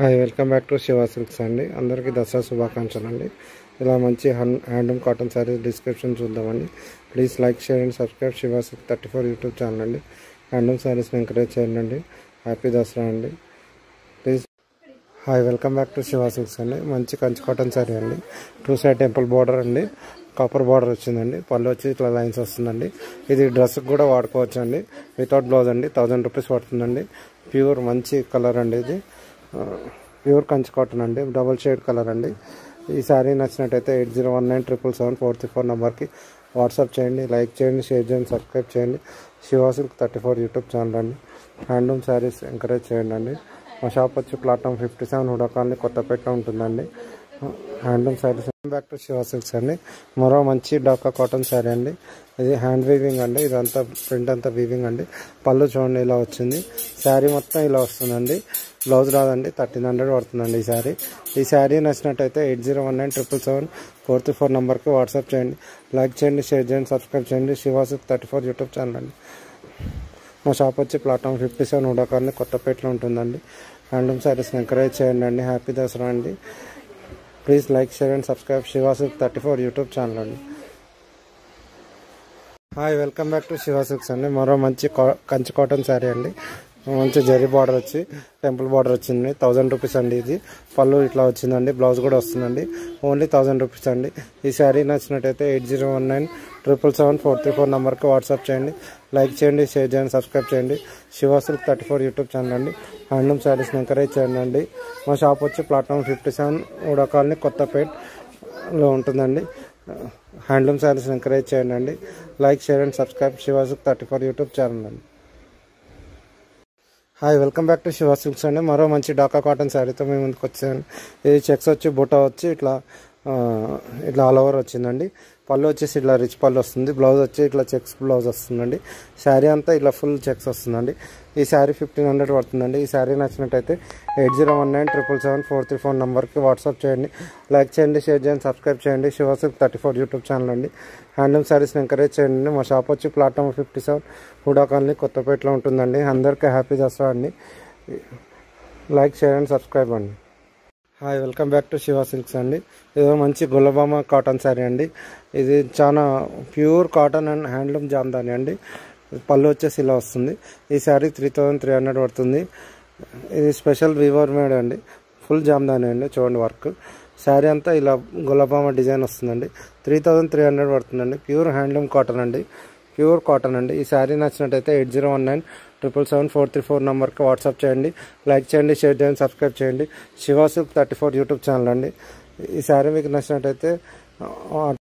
Hi welcome back to Siva silks అండి. అందరికీ దసరా శుభాకాంక్షలు అండి. ఇలా మంచి హ్యాండ్లూమ్ కాటన్ శారీస్ డిస్క్రిప్షన్ చూద్దామండి. Please like share and subscribe Siva silk 34 YouTube channel అండి. హ్యాండ్లూమ్ శారీస్ని ఎంకరేజ్ చేయండి. హ్యాపీ దసరా అండి. Please hi welcome back to Siva silks అండి. మంచి కంచి కాటన్ శారీ అండి. 2 సైడ్ టెంపుల్ బార్డర్ అండి. కాపర్ బార్డర్ వచ్చిందండి. పళ్ళు వచ్చి ఇట్లా లైన్స్ వస్తుందండి. ఇది డ్రెస్కి కూడా వాడుకోవచ్చు అండి. వితౌట్ బ్లౌజ్ అండి. 1000 రూపీస్ పడుతుందండి. ప్యూర్ మంచి కలర్ అండి. ఇది ప్యూర్ కంచి కాటన్ అండి. డబుల్ షేడ్ కలర్ అండి. ఈ శారీ నచ్చినట్టయితే 8019777434 నెంబర్కి వాట్సాప్ చేయండి. లైక్ చేయండి, షేర్ చేయండి, సబ్స్క్రైబ్ చేయండి. శివ సిల్క్ 34 యూట్యూబ్ ఛానల్ అండి. హ్యాండ్లూమ్ శారీస్ ఎంకరేజ్ చేయండి అండి. మా షాప్ వచ్చి ప్లాట్ఫామ్ 57 హుడా కాలనీ కొత్తపేటలో ఉంటుందండి. Handloom saris back to Siva silks అండి. మరో మంచి డాకా కాటన్ శారీ అండి. ఇది హ్యాండ్ వీవింగ్ అండి. ఇదంతా ప్రింట్ అంతా వీవింగ్ అండి. పళ్ళు చూడండి ఇలా వచ్చింది. శారీ మొత్తం ఇలా వస్తుందండి. బ్లౌజ్ రాదండి. 1300 పడుతుందండి ఈ శారీ నచ్చినట్టయితే 8019777434 నెంబర్కి వాట్సాప్ చేయండి. లైక్ చేయండి, షేర్ చేయండి, సబ్స్క్రైబ్ చేయండి. శివ సిల్క్ 34 యూట్యూబ్ ఛానల్ అండి. మా షాప్ వచ్చి ప్లాట్ఫామ్ 57 హుడా కాలనీ కొత్తపేటలో ఉంటుందండి. హ్యాండ్లూమ్ శారీస్ని ఎంకరేజ్ చేయండి అండి. హ్యాపీ దసరా అండి. Please like share and subscribe Siva silk 34 YouTube channel అండి. Hi welcome back to Siva silks అండి. మరో మంచి కంచి కాటన్ శారీ అండి. మంచి జరీ బార్డర్ వచ్చి టెంపుల్ బార్డర్ వచ్చింది. 1000 రూపీస్ అండి. ఇది పళ్ళు ఇట్లా వచ్చిందండి. బ్లౌజ్ కూడా వస్తుందండి. ఓన్లీ 1000 రూపీస్ అండి. ఈ శారీ నచ్చినట్టయితే 8019777434 నెంబర్కి వాట్సాప్ చేయండి. లైక్ చేయండి, షేర్ చేయండి, సబ్స్క్రైబ్ చేయండి. శివ సిల్క్ 34 యూట్యూబ్ ఛానల్ అండి. హ్యాండ్లూమ్ శారీస్ని ఎంకరేజ్ చేయండి అండి. మా షాప్ వచ్చి ప్లాట్ఫామ్ 57 హుడా కాలనీ కొత్తపేటలో ఉంటుందండి. హ్యాండ్లూమ్ శారీస్ని ఎంకరేజ్ చేయండి అండి. Like share and subscribe Siva silk 34 YouTube channel అండి. Hi welcome back to Siva silks అండి. మరో మంచి డాకా కాటన్ శారీతో మేము ముందుకు వచ్చాను. ఇది చెక్స్ వచ్చి బుట్ట వచ్చి ఇట్లా ఆల్ ఓవర్ వచ్చిందండి. పళ్ళు వచ్చేసి ఇట్లా రిచ్ పళ్ళు వస్తుంది. బ్లౌజ్ వచ్చి ఇట్లా చెక్స్ బ్లౌజ్ వస్తుందండి. శారీ అంతా ఇలా ఫుల్ చెక్స్ వస్తుందండి. ఈ శారీ 1500 పడుతుందండి. ఈ శారీ నచ్చినట్టయితే 8019777434 నెంబర్కి వాట్సాప్ చేయండి. లైక్ చేయండి, షేర్ చేయండి, సబ్స్క్రైబ్ చేయండి. శివ సిల్క్ 34 యూట్యూబ్ ఛానల్ అండి. హ్యాండ్లూమ్ శారీస్ని ఎంకరేజ్ చేయండి. మా షాప్ వచ్చి ప్లాట్ఫామ్ 57 హుడా కాలనీ కొత్తపేటలో ఉంటుందండి. అందరికీ హ్యాపీ దసరా అండి. లైక్ షేర్ అండ్ సబ్స్క్రైబ్ అండి. Hi welcome back to Siva silks అండి. ఇది మంచి గుల్లబామ కాటన్ శారీ అండి. ఇది చాలా pure cotton and handloom Jamdani అండి. పళ్ళు వచ్చేసి ఇలా వస్తుంది. ఈ శారీ 3300 పడుతుంది. ఇది స్పెషల్ వీవర్ మేడ్ అండి. ఫుల్ జామ్దాని అండి. చూడండి వర్క్. శారీ అంతా ఇలా గుల్లబామ డిజైన్ వస్తుందండి. 3300 పడుతుందండి. ప్యూర్ హ్యాండ్లూమ్ కాటన్ అండి. ప్యూర్ కాటన్ అండి. ఈ శారీ నచ్చినట్టయితే 8019777434 నెంబర్కి వాట్సాప్ చేయండి. లైక్ చేయండి, షేర్ చేయండి, సబ్స్క్రైబ్ చేయండి. శివ సిల్క్ 34 యూట్యూబ్ ఛానల్ అండి. ఈ శారీ మీకు నచ్చినట్టయితే